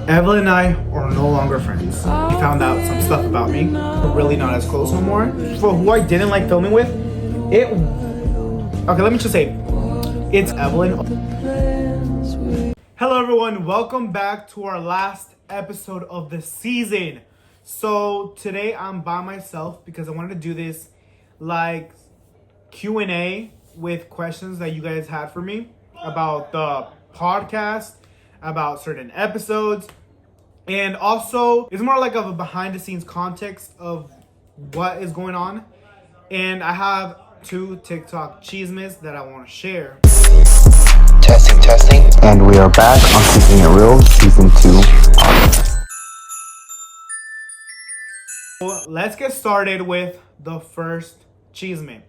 Evelyn and I are no longer friends. He found out some stuff about me. We're really not as close no more. For who I didn't like filming with, okay, let me just say, it's Evelyn. Hello everyone, welcome back to our last episode of the season. So today I'm by myself because I wanted to do this like Q&A with questions that you guys had for me about the podcast, about certain episodes, and also it's more like of a behind the scenes context of what is going on. And I have two TikTok chismes that I want to share. Testing. And we are back on Keeping It Real Season 2. So let's get started with the first chisme,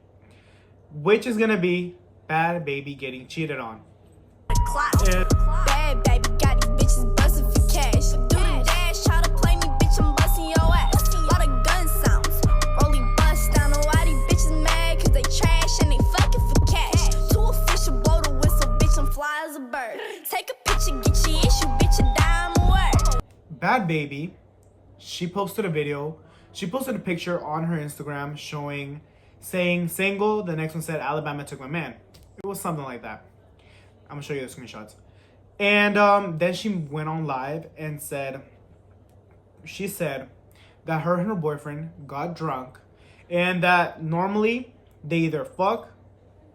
which is gonna be Bhad Baby getting cheated on. Bad baby got these bitches bustin' for cash. Do the dash, try to play me, bitch, I'm bustin' your ass. Lot of gun sounds, rolling bust down. Know why these bitches mad? Cause they trash and they fucking for cash. Too official, blow the whistle, bitch, I'm fly as a bird. Take a picture, get your issue, bitch, a dime word. Bhad Baby, she posted a video. She posted a picture on her Instagram saying single. The next one said Alabama took my man. It was something like that. I'm gonna show you the screenshots. And then she went on live and said that her and her boyfriend got drunk and that normally they either fuck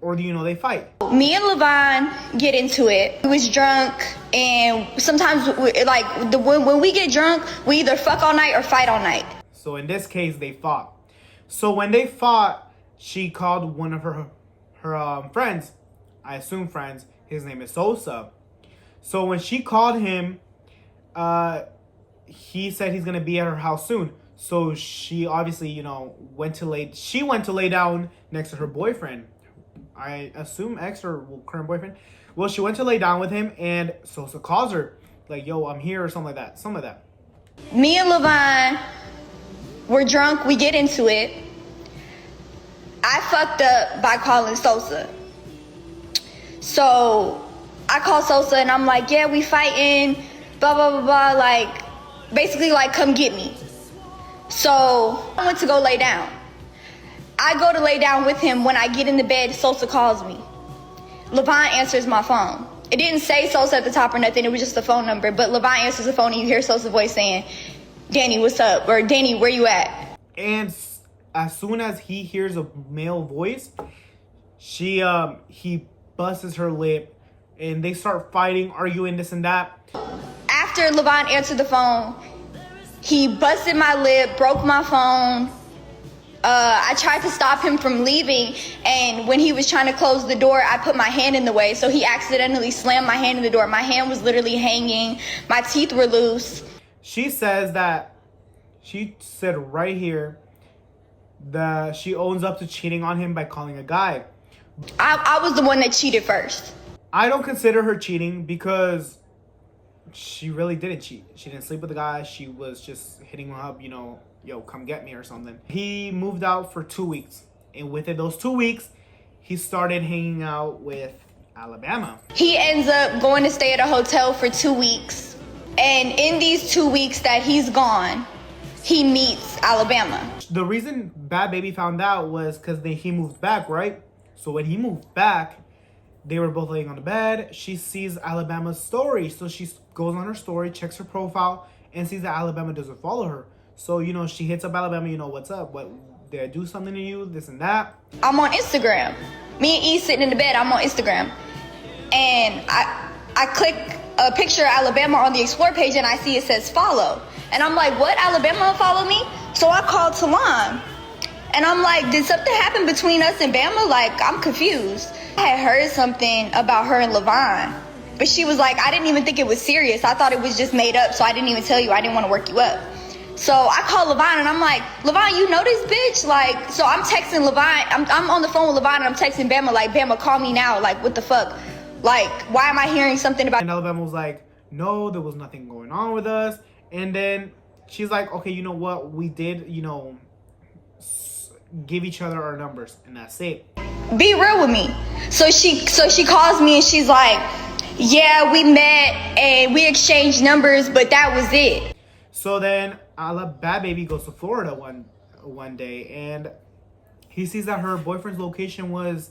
or they fight. Me and Levine get into it. We was drunk, and sometimes when we get drunk, we either fuck all night or fight all night. So in this case, they fought. So when they fought, she called one of her friends, I assume friends. His name is Sosa. So when she called him, he said he's gonna be at her house soon. So she obviously, went to lay down next to her boyfriend. I assume ex or current boyfriend. Well, she went to lay down with him, and Sosa calls her like, "Yo, I'm here," or something like that. Me and Levine, we're drunk. We get into it. I fucked up by calling Sosa. So I call Sosa and I'm like, yeah, we fighting, blah, blah, blah, blah. Like, basically, like, come get me. So I went to go lay down. I go to lay down with him. When I get in the bed, Sosa calls me. Levine answers my phone. It didn't say Sosa at the top or nothing. It was just the phone number. But Levine answers the phone and you hear Sosa's voice saying, Danny, what's up? Or Danny, where you at? And as soon as he hears a male voice, he busts her lip and they start fighting, arguing, this and that. After Levine answered the phone, he busted my lip, broke my phone. I tried to stop him from leaving, and when he was trying to close the door, I put my hand in the way, so he accidentally slammed my hand in the door. My hand was literally hanging. My teeth were loose. She said right here that she owns up to cheating on him by calling a guy. I was the one that cheated first. I don't consider her cheating because she really didn't cheat. She didn't sleep with the guy. She was just hitting him up, yo, come get me or something. He moved out for 2 weeks. And within those 2 weeks, he started hanging out with Alabama. He ends up going to stay at a hotel for 2 weeks. And in these 2 weeks that he's gone, he meets Alabama. The reason Bhad Baby found out was because he moved back, right? So when he moved back, they were both laying on the bed. She sees Alabama's story. So she goes on her story, checks her profile, and sees that Alabama doesn't follow her. So, she hits up Alabama, what's up? What, did I do something to you? This and that. I'm on Instagram. Me and E sitting in the bed, I'm on Instagram. And I click a picture of Alabama on the Explore page and I see it says follow. And I'm like, what? Alabama follow me? So I called Talon. And I'm like, did something happen between us and Bama? Like, I'm confused. I had heard something about her and Levine. But she was like, I didn't even think it was serious. I thought it was just made up, so I didn't even tell you. I didn't want to work you up. So I called Levine and I'm like, Levine, you know this bitch? Like, so I'm texting Levine. I'm on the phone with Levine and I'm texting Bama like, Bama, call me now. Like, what the fuck? Like, why am I hearing something about... And Alabama was like, no, there was nothing going on with us. And then she's like, okay, you know what? We did, give each other our numbers, and that's it. Be real with me. So she calls me and she's like, yeah, we met and we exchanged numbers, but that was it. So then Bhad Baby goes to Florida one day, and he sees that her boyfriend's location was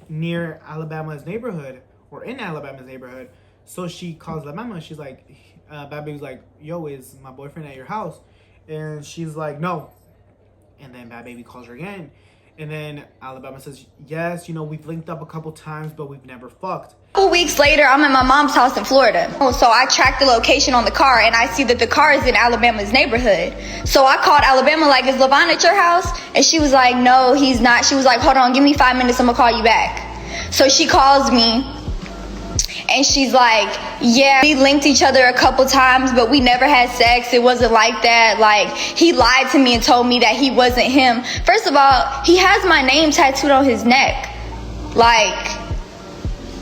near Alabama's neighborhood, or in Alabama's neighborhood. So she calls Alabama. She's like, Bhad Baby's like, yo, is my boyfriend at your house? And she's like, no. And then Bhad Baby calls her again. And then Alabama says, yes, you know, we've linked up a couple times, but we've never fucked. A couple weeks later, I'm at my mom's house in Florida. So I track the location on the car, and I see that the car is in Alabama's neighborhood. So I called Alabama, like, is Levon at your house? And she was like, no, he's not. She was like, hold on, give me 5 minutes, I'm gonna call you back. So she calls me, and she's like, yeah, we linked each other a couple times, but we never had sex. It wasn't like that. Like, he lied to me and told me that he wasn't him. First of all, he has my name tattooed on his neck. Like,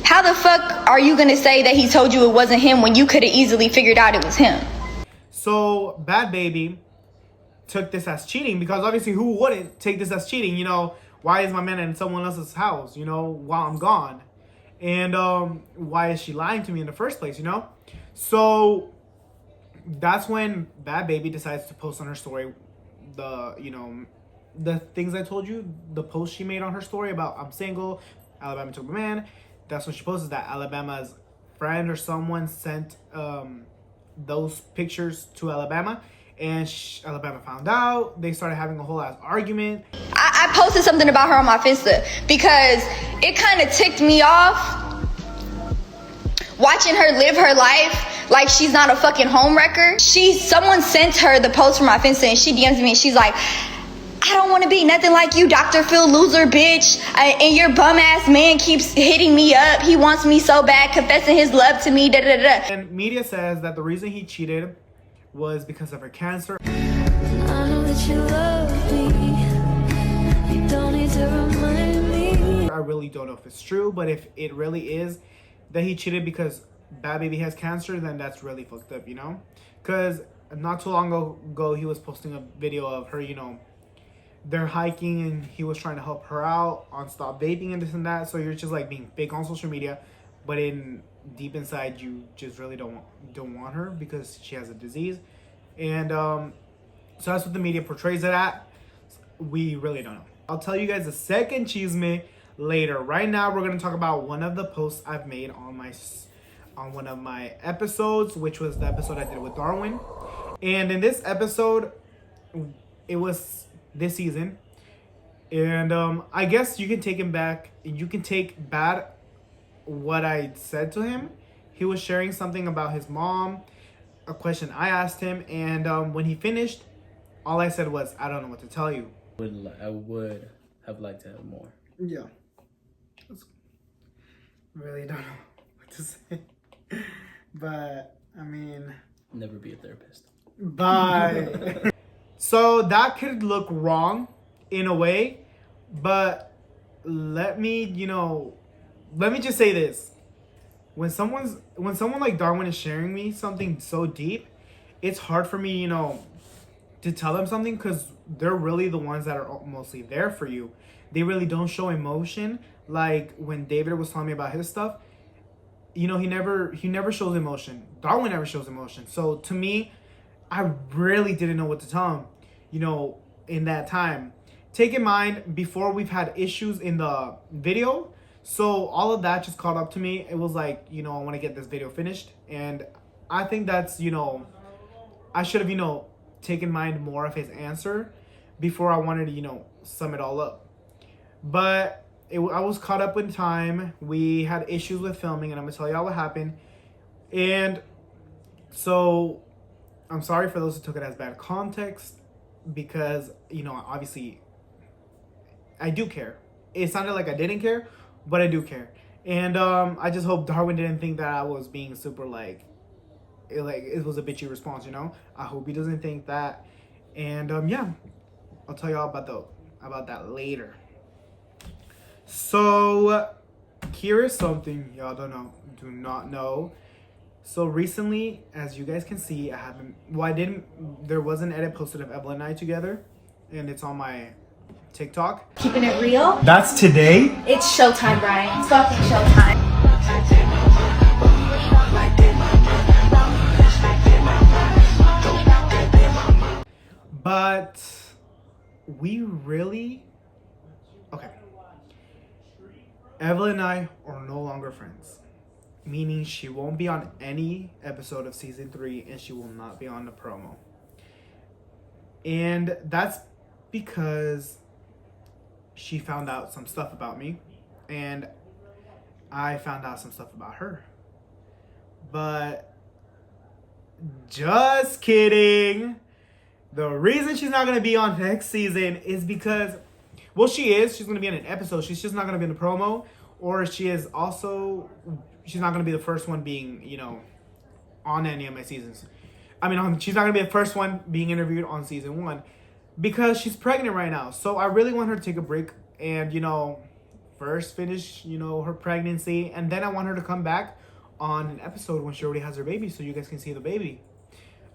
how the fuck are you gonna say that he told you it wasn't him when you could have easily figured out it was him? So Bhad Baby took this as cheating, because obviously who wouldn't take this as cheating? You know, why is my man in someone else's house, you know, while I'm gone? And why is she lying to me in the first place, you know? So that's when Bhad Baby decides to post on her story the things I told you, the post she made on her story about I'm single, Alabama took my man. That's when she posted that Alabama's friend or someone sent those pictures to Alabama, and Alabama found out. They started having a whole ass argument. I posted something about her on my Finsta because it kind of ticked me off watching her live her life like she's not a fucking homewrecker. Someone sent her the post from my Finsta, and she DMs me and she's like, I don't want to be nothing like you, Dr. Phil loser bitch. And your bum ass man keeps hitting me up. He wants me so bad, confessing his love to me, da da da. And media says that the reason he cheated was because of her cancer. I know that you love me. You don't need to remind me. I really don't know if it's true, but if it really is that he cheated because Bhad Baby has cancer, then that's really fucked up, you know? Because not too long ago, he was posting a video of her, you know, they're hiking and he was trying to help her out on stop vaping and this and that. So you're just like being fake on social media, but deep inside you just really don't want her because she has a disease. And so that's what the media portrays it at. We really don't know. I'll tell you guys the second chisme later. Right now we're gonna talk about one of the posts I've made on one of my episodes, which was the episode I did with Darwin. And in this episode, it was this season, and I guess you can take him back. You can take back what I said to him. He was sharing something about his mom, a question I asked him, and when he finished, all I said was, I don't know what to tell you. I would have liked to have more. Yeah. Really don't know what to say. But, I mean... Never be a therapist. Bye. So that could look wrong in a way, but let me just say this. When someone like Darwin is sharing me something so deep, it's hard for me, to tell them something, because they're really the ones that are mostly there for you. They really don't show emotion. Like when David was telling me about his stuff, he never shows emotion. Darwin never shows emotion. So to me, I really didn't know what to tell him, in that time. Take in mind, before we've had issues in the video, so all of that just caught up to me. It was like, I want to get this video finished, and I think that's, I should have, taken mind more of his answer before I wanted to, sum it all up. But I was caught up in time. We had issues with filming, and I'm gonna tell y'all what happened. And so I'm sorry for those who took it as bad context, because, obviously I do care. It sounded like I didn't care, but I do care. And I just hope Darwin didn't think that I was being super it was a bitchy response, I hope he doesn't think that. And yeah, I'll tell y'all about that later. So here is something y'all do not know. So recently, as you guys can see, there was an edit posted of Evelyn and I together, and it's on my TikTok. Keeping it real. That's today? It's showtime, Brian. It's fucking showtime. But we really... Okay. Evelyn and I are no longer friends. Meaning she won't be on any episode of season 3 and she will not be on the promo. And that's because she found out some stuff about me and I found out some stuff about her. But just kidding. The reason she's not going to be on next season is because, well, she is. She's going to be in an episode. She's just not going to be in the promo. Or she is also, she's not going to be the first one being, you know, on any of my seasons. I mean, she's not going to be the first one being interviewed on season 1 because she's pregnant right now. So I really want her to take a break and, you know, first finish, you know, her pregnancy. And then I want her to come back on an episode when she already has her baby so you guys can see the baby.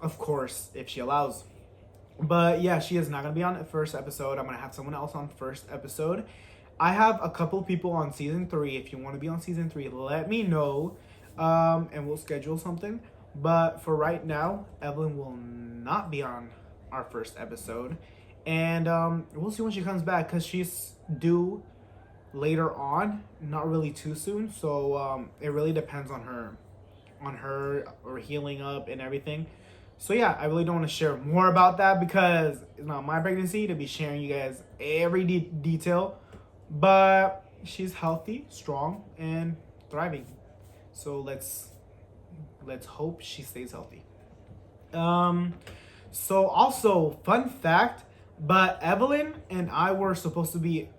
Of course, if she allows. But yeah, she is not going to be on the first episode. I'm going to have someone else on first episode. I have a couple people on season 3. If you want to be on season 3, let me know. And we'll schedule something. But for right now, Evelyn will not be on our first episode. And we'll see when she comes back because she's due later on. Not really too soon. So it really depends on her or healing up and everything. So yeah, I really don't want to share more about that because it's not my pregnancy to be sharing you guys every detail. But she's healthy, strong, and thriving. So let's hope she stays healthy. So also, fun fact, but Evelyn and I were supposed to be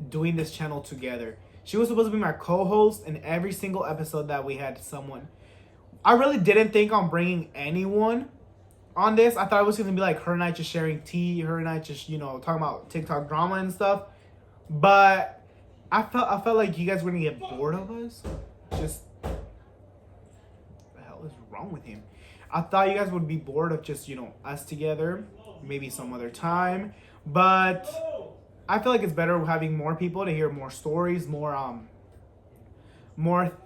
doing this channel together. She was supposed to be my co-host in every single episode that we had someone. I really didn't think on bringing anyone on this. I thought it was going to be like her and I just sharing tea, her and I just, you know, talking about TikTok drama and stuff. But I felt like you guys were going to get bored of us. Just, what the hell is wrong with him? I thought you guys would be bored of just, you know, us together. Maybe some other time. But I feel like it's better having more people to hear more stories, more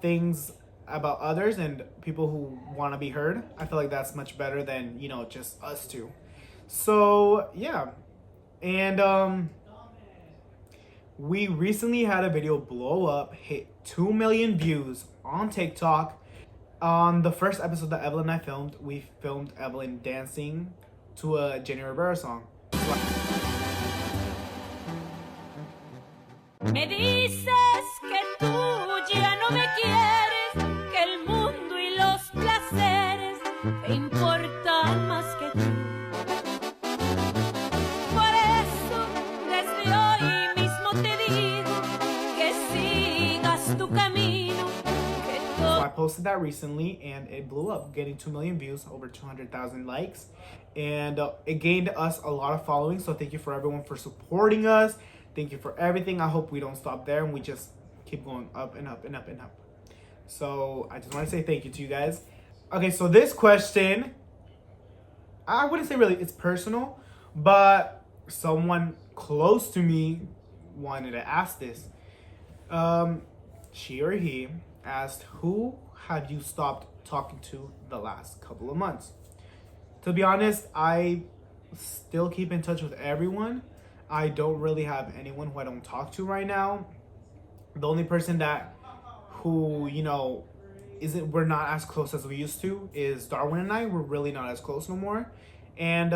things about others and people who want to be heard. I feel like that's much better than, you know, just us two. So yeah. And we recently had a video blow up, hit 2 million views on TikTok. On the first episode that Evelyn and I filmed, we filmed Evelyn dancing to a Jenny Rivera song. Me dices que tú ya no me quieres, que el mundo y los placeres te importan más que tú. Por eso, desde hoy mismo te digo que sigas tu camino. So I posted that recently and it blew up, getting 2 million views, over 200,000 likes. And it gained us a lot of following. So thank you for everyone for supporting us. Thank you for everything. I hope we don't stop there and we just keep going up and up and up and up. So I just want to say thank you to you guys. Okay, so this question, I wouldn't say really it's personal, but someone close to me wanted to ask this. She or he asked, who have you stopped talking to the last couple of months? To be honest, I still keep in touch with everyone. I don't really have anyone who I don't talk to right now. The only person who, you know, we're not as close as we used to is Darwin and I. We're really not as close no more. And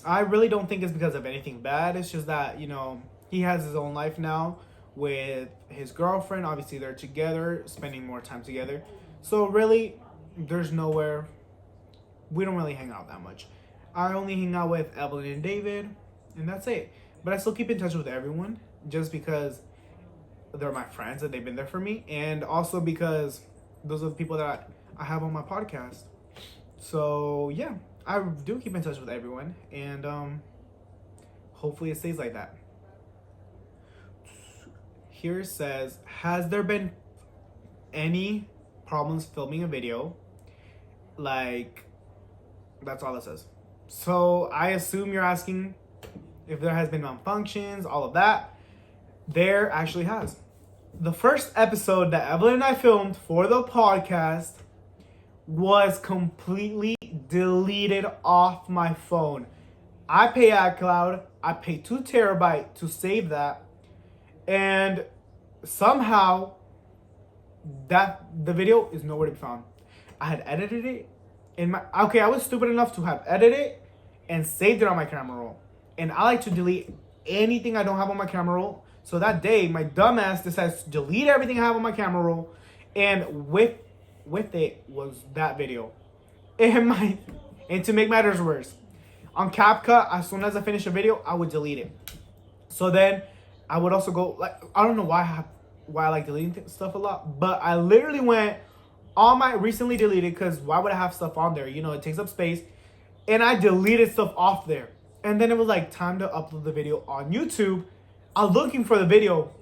I really don't think it's because of anything bad. It's just that, you know, he has his own life now with his girlfriend. Obviously, they're together, spending more time together. So really, there's nowhere. We don't really hang out that much. I only hang out with Evelyn and David, and that's it. But I still keep in touch with everyone just because they're my friends and they've been there for me. And also because those are the people that I have on my podcast. So, yeah, I do keep in touch with everyone. And hopefully it stays like that. Here it says, has there been any problems filming a video? Like, that's all it says. So I assume you're asking if there has been malfunctions, all of that. There actually has. The first episode that Evelyn and I filmed for the podcast was completely deleted off my phone. I pay iCloud. I pay 2 terabytes to save that, and somehow that the video is nowhere to be found. I had edited it in my I was stupid enough to have edited it and saved it on my camera roll. And I like to delete anything I don't have on my camera roll. So that day, my dumbass decides to delete everything I have on my camera roll, and with it was that video. And to make matters worse, on CapCut, as soon as I finish a video, I would delete it. So then I would also go, like, I don't know why I like deleting stuff a lot, but I literally went on my recently deleted, because why would I have stuff on there? You know, it takes up space. And I deleted stuff off there. And then it was like time to upload the video on YouTube. I'm looking for the video,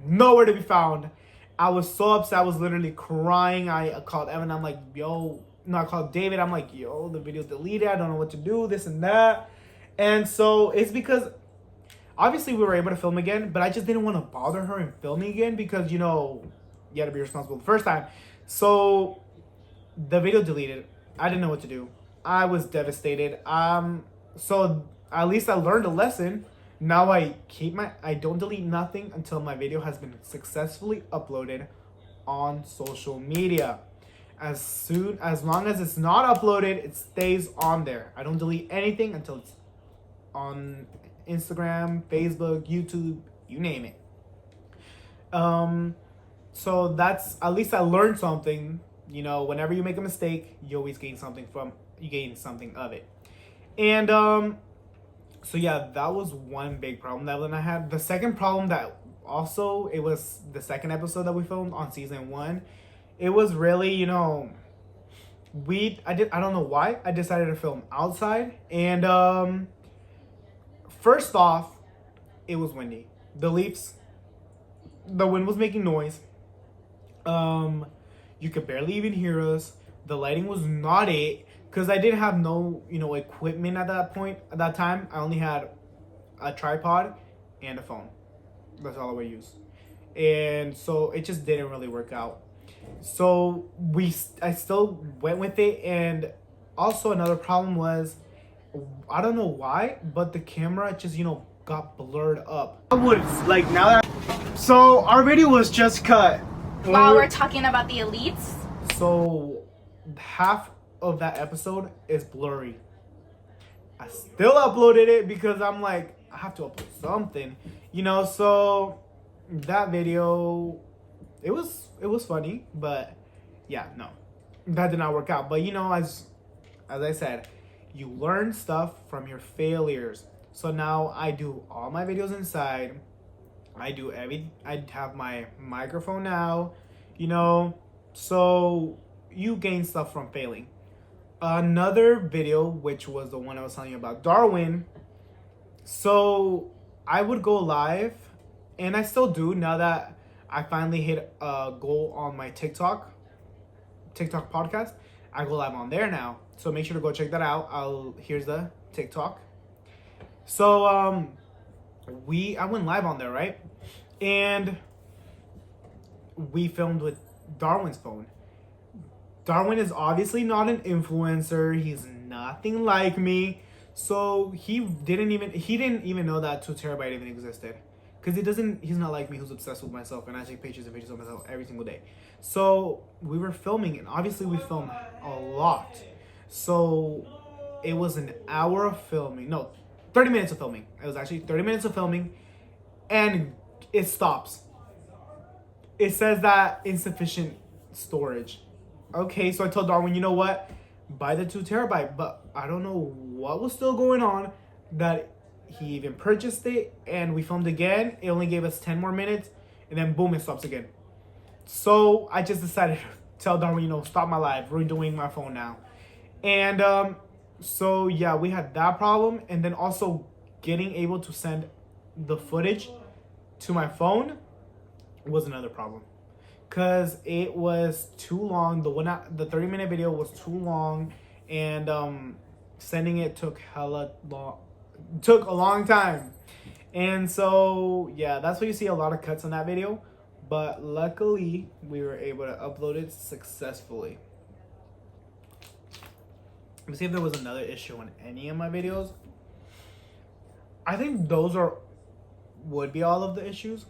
nowhere to be found. I was so upset. I was literally crying. I called Evan. I'm like, yo, no, I called David. I'm like, yo, the video's deleted. I don't know what to do, this and that. And so it's because obviously we were able to film again, but I just didn't want to bother her in filming again because, you know, you had to be responsible the first time. So the video deleted. I didn't know what to do. I was devastated. So at least I learned a lesson. Now I don't delete nothing until my video has been successfully uploaded on social media. As long as it's not uploaded, it stays on there. I don't delete anything until it's on Instagram, Facebook, YouTube, you name it. So that's, at least I learned something. You know, whenever you make a mistake, you always gain something of it. And so yeah, that was one big problem that I had. The second problem that also, it was the second episode that we filmed on season 1. It was really, you know, I don't know why I decided to film outside. And first off, it was windy. The wind was making noise. You could barely even hear us. The lighting was not it, because I didn't have no, you know, equipment at that time. I only had a tripod and a phone. That's all I would use. And so it just didn't really work out. So I still went with it. And also another problem was, I don't know why, but the camera just, you know, got blurred up. So our video was just cut. While we're talking about the elites. So half of that episode is blurry. I still uploaded it because I'm like, I have to upload something, you know. So that video, it was funny, but yeah, no, that did not work out. But you know, as I said, you learn stuff from your failures. So now I do all my videos inside. I have my microphone now, you know. So you gain stuff from failing. Another video, which was the one I was telling you about, Darwin. So I would go live, and I still do now that I finally hit a goal on my TikTok podcast. I go live on there now, so make sure to go check that out. Here's the TikTok. So I went live on there, right? And we filmed with Darwin's phone. Darwin is obviously not an influencer. He's nothing like me. So he didn't even know that 2 terabyte even existed. Because he's not like me, who's obsessed with myself, and I take pictures and videos of myself every single day. So we were filming, and obviously we filmed a lot. So it was an hour of filming. No, 30 minutes of filming. It was actually 30 minutes of filming, and it stops. It says that insufficient storage. Okay, so I told Darwin, you know what? Buy the 2 terabyte. But I don't know what was still going on that he even purchased it, and we filmed again. It only gave us 10 more minutes, and then boom, it stops again. So I just decided to tell Darwin, you know, stop my live. We're doing my phone now. And so yeah, we had that problem, and then also getting able to send the footage to my phone was another problem. Because it was too long. The 30-minute video was too long, and sending it took a long time. And so yeah, that's why you see a lot of cuts on that video. But luckily, we were able to upload it successfully. Let me see if there was another issue in any of my videos. I think those would be all of the issues.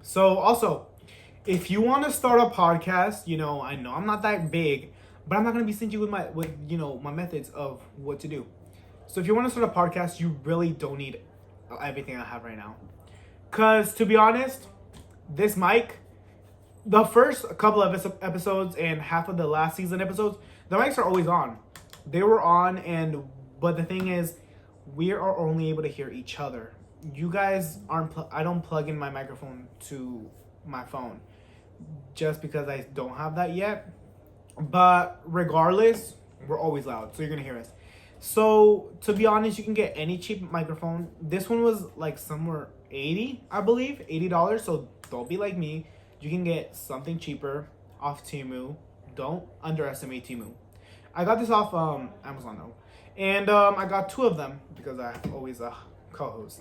So also, if you want to start a podcast, I know I'm not that big, but I'm not gonna be stingy with my methods of what to do. So if you want to start a podcast, you really don't need everything I have right now. Cause to be honest, this mic, the first couple of episodes and half of the last season episodes, the mics are always on. They were on, but the thing is, we are only able to hear each other. You guys aren't. I don't plug in my microphone to my phone, just because I don't have that yet. But regardless, we're always loud, so you're gonna hear us. So to be honest, you can get any cheap microphone. This one was like somewhere $80, I believe, $80. So don't be like me. You can get something cheaper off Temu. Don't underestimate Temu. I got this off Amazon though, and I got 2 of them because I always co-host.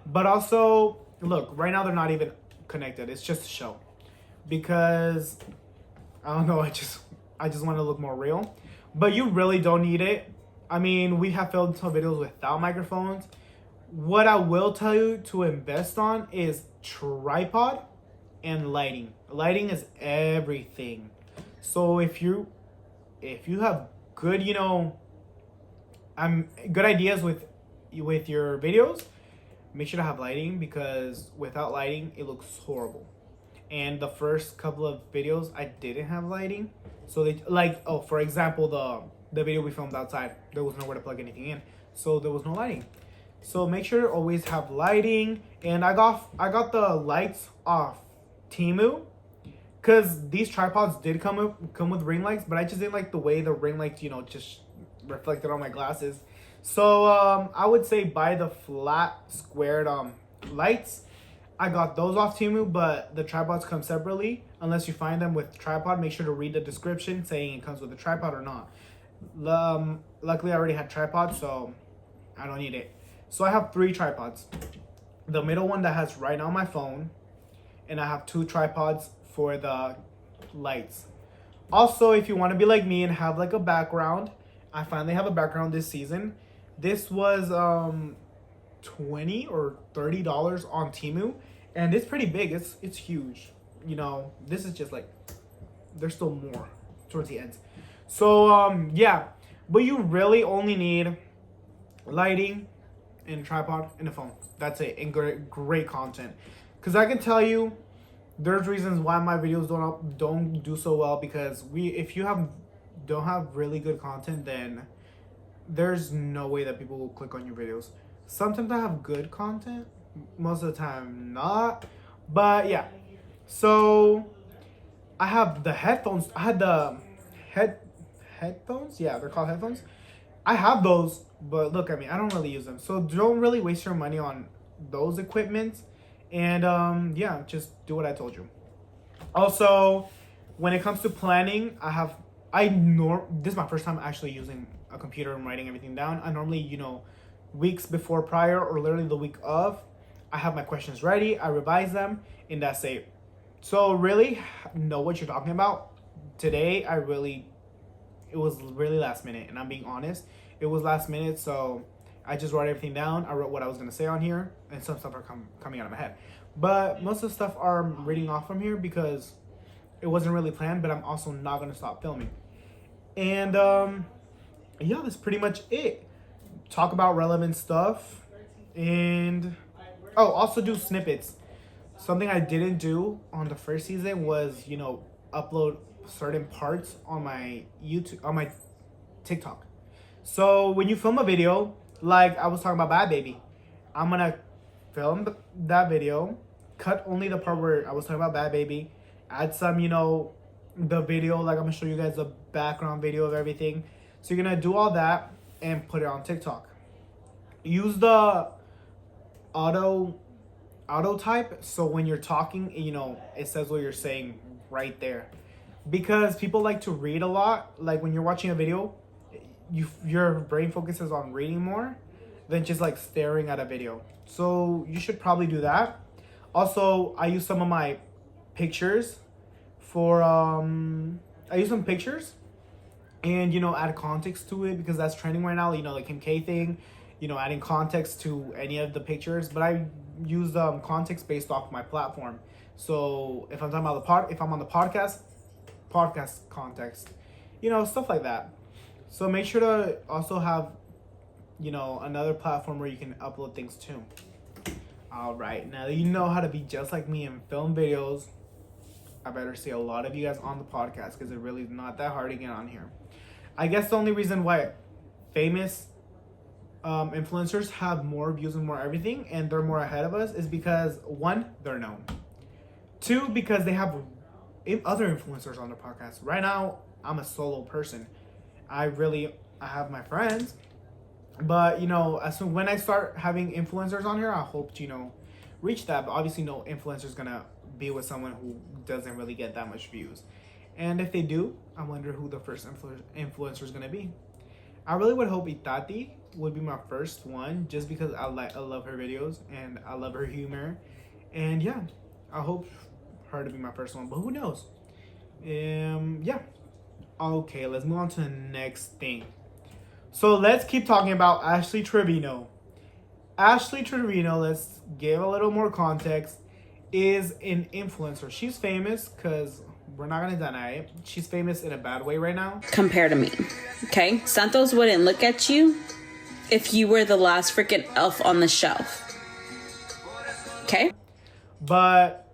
But also, look, right now they're not even connected. It's just a show, because I don't know. I just want to look more real. But you really don't need it. I mean, we have filmed some videos without microphones. What I will tell you to invest on is tripod and lighting. Lighting is everything. So if you have good, good ideas with your videos, make sure to have lighting, because without lighting, it looks horrible. And the first couple of videos, I didn't have lighting. So for example, the video we filmed outside, there was nowhere to plug anything in, so there was no lighting. So make sure to always have lighting. And I got the lights off Temu, because these tripods did come with ring lights, but I just didn't like the way the ring lights just reflected on my glasses. So I would say buy the flat squared lights. I got those off Temu, but the tripods come separately. Unless you find them with tripod, make sure to read the description saying it comes with a tripod or not. Luckily I already had tripod, so I don't need it. So I have 3 tripods. The middle one that has right now my phone, and I have 2 tripods for the lights. Also, if you want to be like me and have like a background, I finally have a background this season. This was $20 or $30 on Temu, and it's pretty big. It's huge. This is just like, there's still more towards the ends. So yeah, but you really only need lighting and a tripod and a phone. That's it, and great content. Because I can tell you, there's reasons why my videos don't do so well, because if you don't have really good content, then there's no way that people will click on your videos. Sometimes I have good content, most of the time not. But yeah, so I have the headphones. I had the headphones. Yeah, they're called headphones. I have those, but look at me. I don't really use them. So don't really waste your money on those equipments. And yeah, just do what I told you. Also, when it comes to planning, this is my first time actually using a computer and writing everything down. I normally, weeks before prior or literally the week of, I have my questions ready, I revise them, and that's it. So really know what you're talking about. Today, it was really last minute, and I'm being honest. It was last minute, so I just wrote everything down. I wrote what I was going to say on here, and some stuff are coming out of my head. But most of the stuff are reading off from here because it wasn't really planned, but I'm also not going to stop filming. And yeah, that's pretty much it. Talk about relevant stuff, and also do snippets. Something I didn't do on the first season was, upload certain parts on my TikTok. So when you film a video, like I was talking about Bhad Baby, I'm gonna film that video, cut only the part where I was talking about Bhad Baby, add some, the video, like I'm gonna show you guys the background video of everything. So you're gonna do all that and put it on TikTok. Use the auto type, so when you're talking, it says what you're saying right there. Because people like to read a lot. Like when you're watching a video, your brain focuses on reading more than just like staring at a video. So you should probably do that. Also, I use some of my pictures for I use some pictures and add context to it, because that's trending right now, the Kim K thing, adding context to any of the pictures. But I use context based off my platform. So if I'm talking about if I'm on the podcast context, stuff like that. So make sure to also have another platform where you can upload things to. All right, now that you know how to be just like me and film videos, I better see a lot of you guys on the podcast, because it really is not that hard to get on here. I guess the only reason why famous influencers have more views and more everything, and they're more ahead of us, is because, one, they're known. Two, because they have other influencers on their podcast. Right now, I'm a solo person. I have my friends, but when I start having influencers on here, I hope to reach that. But obviously, no influencer's gonna be with someone who doesn't really get that much views. And if they do, I wonder who the first influencer is gonna be. I really would hope Itati would be my first one, just because I love her videos and I love her humor, and yeah, I hope her to be my first one. But who knows? Yeah. Okay, let's move on to the next thing. So let's keep talking about Ashley Trevino. Ashley Trevino, let's give a little more context, is an influencer. She's famous because we're not going to deny it. She's famous in a bad way right now. Compare to me, okay? Santos wouldn't look at you if you were the last freaking elf on the shelf, okay? But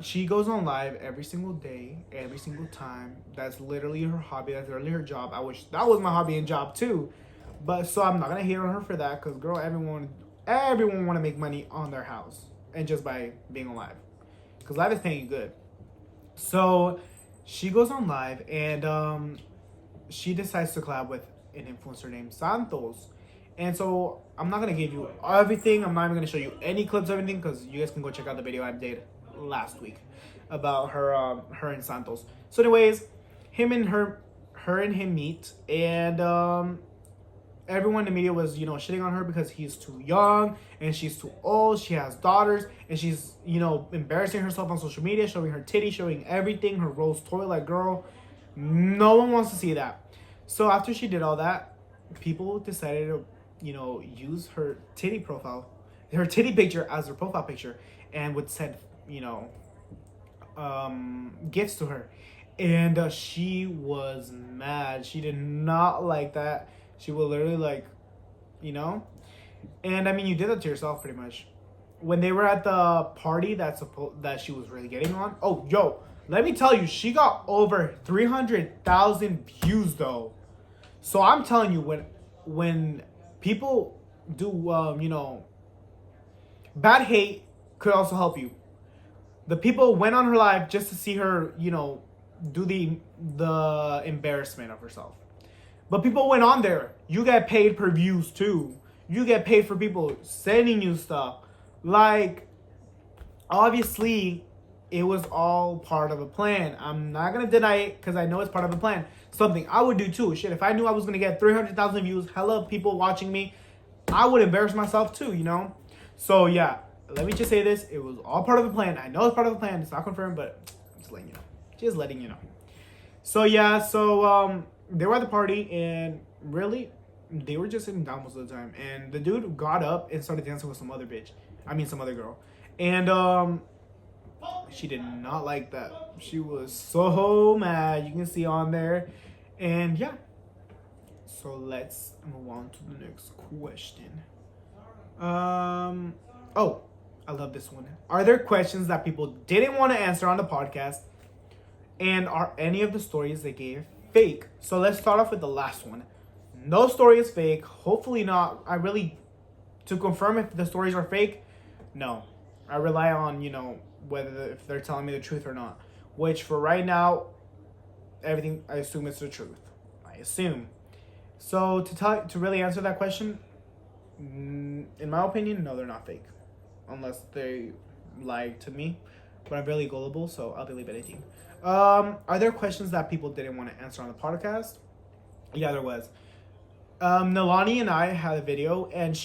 she goes on live every single day, every single time. That's literally her hobby. That's literally her job. I wish that was my hobby and job too. But so I'm not gonna hate on her for that, because girl, everyone want to make money on their house and just by being on live, because live is paying you good. So she goes on live and she decides to collab with an influencer named Santos. And so I'm not gonna give you everything. I'm not even gonna show you any clips of anything, because you guys can go check out the video I did last week about her and Santos. So anyways, her and him meet, and everyone in the media was shitting on her because he's too young and she's too old. She has daughters and she's embarrassing herself on social media, showing her titty, showing everything, her rose toy. Like, girl, no one wants to see that. So after she did all that, people decided to use her titty picture as her profile picture, and would send gifts to her. And she was mad. She did not like that. She will literally and I mean, you did that to yourself pretty much. When they were at the party that she was really getting on. Oh, yo, let me tell you, she got over 300,000 views though. So I'm telling you, when people do bad hate could also help you. The people went on her live just to see her, do the embarrassment of herself. But people went on there. You get paid per views too. You get paid for people sending you stuff. Like, obviously, it was all part of a plan. I'm not going to deny it, because I know it's part of a plan. Something I would do too. Shit, if I knew I was going to get 300,000 views, hella people watching me, I would embarrass myself too, So yeah, let me just say this. It was all part of a plan. I know it's part of a plan. It's not confirmed, but I'm just letting you know. Just letting you know. So yeah, they were at the party, and really, they were just sitting down most of the time. And the dude got up and started dancing with some other girl. And she did not like that. She was so mad. You can see on there. And yeah. So let's move on to the next question. Oh, I love this one. Are there questions that people didn't want to answer on the podcast? And are any of the stories they gave fake? So let's start off with the last one. No story is fake. Hopefully not. To confirm if the stories are fake, no. I rely on, if they're telling me the truth or not. Which for right now, everything, I assume it's the truth. I assume. So to really answer that question, in my opinion, no, they're not fake. Unless they lie to me. But I'm really gullible, so I'll believe anything. Are there questions that people didn't want to answer on the podcast? Yeah, there was. Nalani and I had a video, and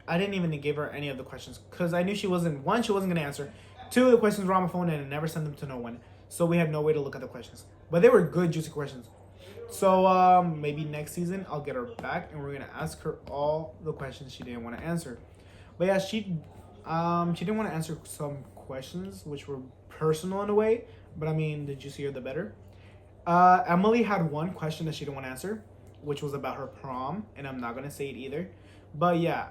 I didn't even give her any of the questions, because I knew she wasn't going to answer. 2 of the questions were on my phone, and I never sent them to no one. So we had no way to look at the questions. But they were good, juicy questions. So maybe next season I'll get her back and we're gonna ask her all the questions she didn't want to answer. But yeah, she didn't want to answer some questions which were personal in a way. But I mean, the juicier the better. Emily had one question that she didn't want to answer, which was about her prom, and I'm not gonna say it either. But yeah,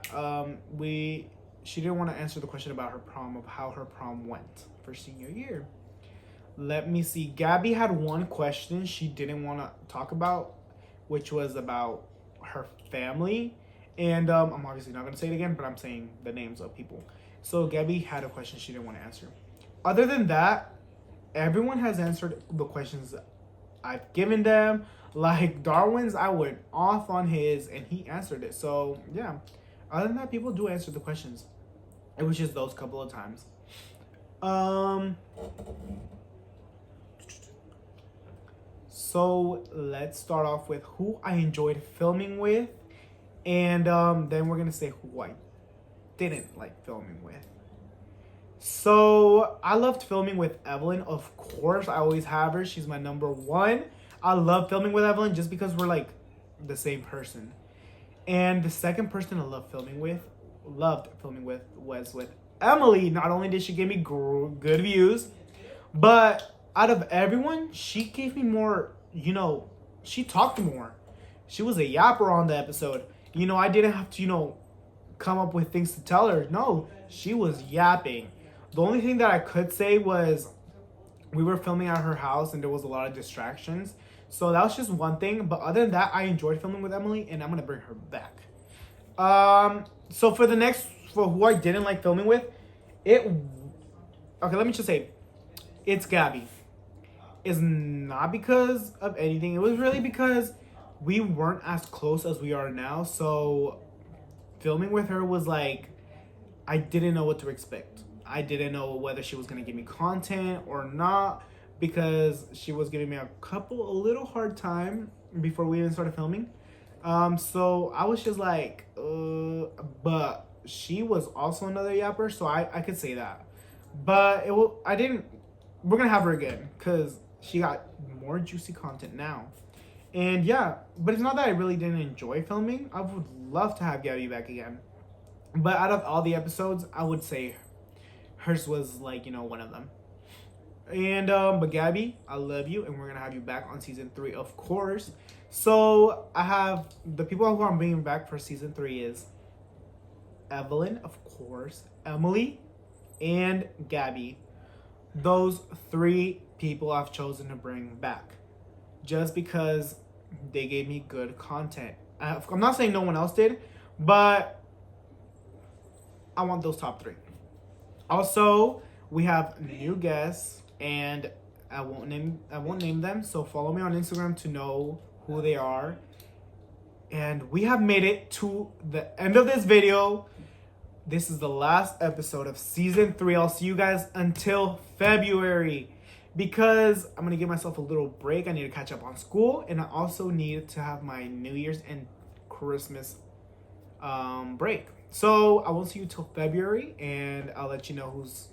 she didn't want to answer the question about her prom, of how her prom went for senior year. Let me see. Gabby had one question she didn't want to talk about, which was about her family. And I'm obviously not going to say it again, but I'm saying the names of people. So Gabby had a question she didn't want to answer. Other than that, everyone has answered the questions I've given them. Like Darwin's, I went off on his and he answered it. So yeah, other than that, people do answer the questions. It was just those couple of times. So let's start off with who I enjoyed filming with, and then we're gonna say who I didn't like filming with. So I loved filming with Evelyn, of course. I always have her. She's my number one. I love filming with Evelyn just because we're like the same person. And the second person I loved filming with was with Emily. Not only did she give me good views, but out of everyone, she gave me more, she talked more. She was a yapper on the episode. I didn't have to, come up with things to tell her. No, she was yapping. The only thing that I could say was we were filming at her house and there was a lot of distractions. So that was just one thing. But other than that, I enjoyed filming with Emily and I'm going to bring her back. So for who I didn't like filming with, let me just say, it's Gabby. It's not because of anything. It was really because we weren't as close as we are now. So filming with her was like, I didn't know what to expect. I didn't know whether she was going to give me content or not, because she was giving me a little hard time before we even started filming. So I was just like, but she was also another yapper, so I could say that. But we're going to have her again because she got more juicy content now. And yeah, but it's not that I really didn't enjoy filming. I would love to have Gabby back again. But out of all the episodes, I would say hers was like, one of them. And but Gabby, I love you, and we're gonna have you back on season 3, of course. So I have the people who I'm bringing back for season 3 is Evelyn, of course, Emily, and Gabby. Those 3 people I've chosen to bring back just because they gave me good content. I'm not saying no one else did, but I want those top 3. Also, we have new guests, and I won't name them. So follow me on Instagram to know who they are. And we have made it to the end of this video. This is the last episode of season 3. I'll see you guys until February, because I'm gonna give myself a little break. I need to catch up on school, and I also need to have my New Year's and Christmas break. So I won't see you till February, and I'll let you know who's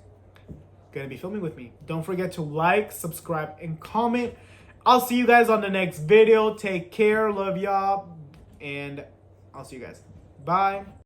gonna be filming with me. Don't forget to like, subscribe, and comment. I'll see you guys on the next video. Take care. Love y'all. And I'll see you guys. Bye.